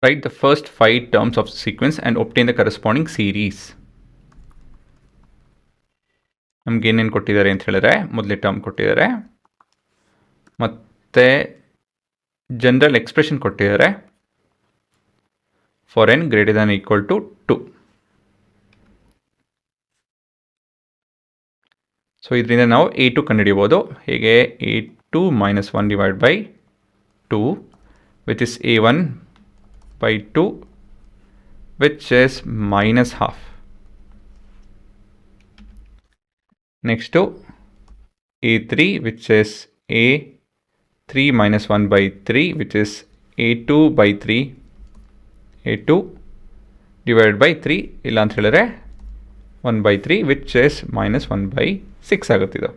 Write the first 5 terms of the sequence and obtain the corresponding series. ನಮ್ಗೆ ಏನೇನು ಕೊಟ್ಟಿದ್ದಾರೆ ಅಂತ ಹೇಳಿದ್ರೆ ಮೊದಲೇ ಟರ್ಮ್ ಕೊಟ್ಟಿದ್ದಾರೆ, ಮತ್ತು ಜನರಲ್ ಎಕ್ಸ್ಪ್ರೆಷನ್ ಕೊಟ್ಟಿದ್ದಾರೆ for n greater than equal to 2. So ಇದರಿಂದ ನಾವು a2 ಕಂಡುಹಿಡಿಯಬಹುದು. ಹೇಗೆ? a2 minus 1 divided by 2 which is a1 by 2 which is minus half. Next to a3 which is a3 minus 1 by 3 which is a2 by 3, a2 divided by 3 ಇಲ್ಲ ಅಂತ ಹೇಳಿದ್ರೆ 1 by 3 which is minus 1 by 6 ಆಗುತ್ತಿದೆ.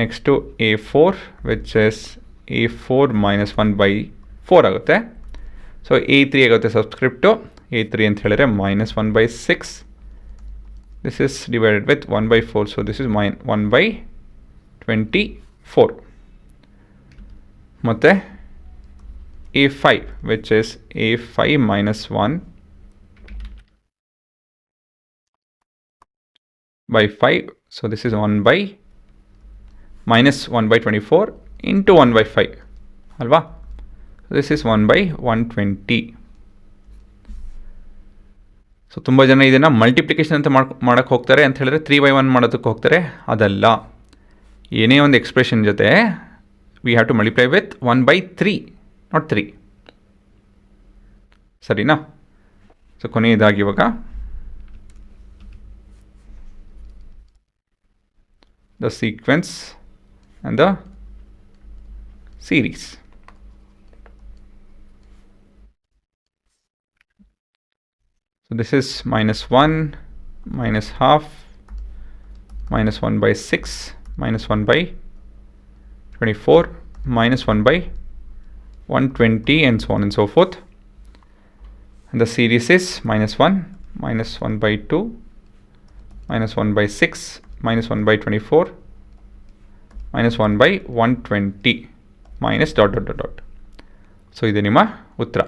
Next to a4 which is a4 minus 1 by 4 ಆಗುತ್ತೆ. So a3 ಆಗುತ್ತೆ ಸಬ್ಸ್ಕ್ರಿಪ್ಟು, a3 ಅಂತ ಹೇಳಿದ್ರೆ minus 1 by 6. This is divided with 1 by 4, so this is 1 by 24. ಮತ್ತೆ a5 which is a5 minus 1 by 5, so this is 1 by minus 1 by 24 into 1 by 5 alva, this is 1 by 120. So ತುಂಬ ಜನ ಇದನ್ನು multiplication ಅಂತ ಮಾಡೋಕ್ಕೆ ಹೋಗ್ತಾರೆ ಅಂತ ಹೇಳಿದ್ರೆ 3/1 ಮಾಡೋದಕ್ಕೆ ಹೋಗ್ತಾರೆ. ಅದಲ್ಲ, ಏನೇ ಒಂದು ಎಕ್ಸ್ಪ್ರೆಷನ್ ಜೊತೆ we have to multiply with 1 by 3 not 3. ಸರಿನಾ? ಸೊ ಕೊನೆಯದಾಗಿ ಇವಾಗ the sequence and the series. So this is minus 1, minus half, minus 1 by 6, minus 1 by 24, minus 1 by 120 and so on and so forth. And the series is minus 1, minus 1 by 2, minus 1 by 6, minus 1 by 24, minus 1 by 120, minus dot dot dot dot. So ಇದು ನಿಮ್ಮ ಉತ್ತರ.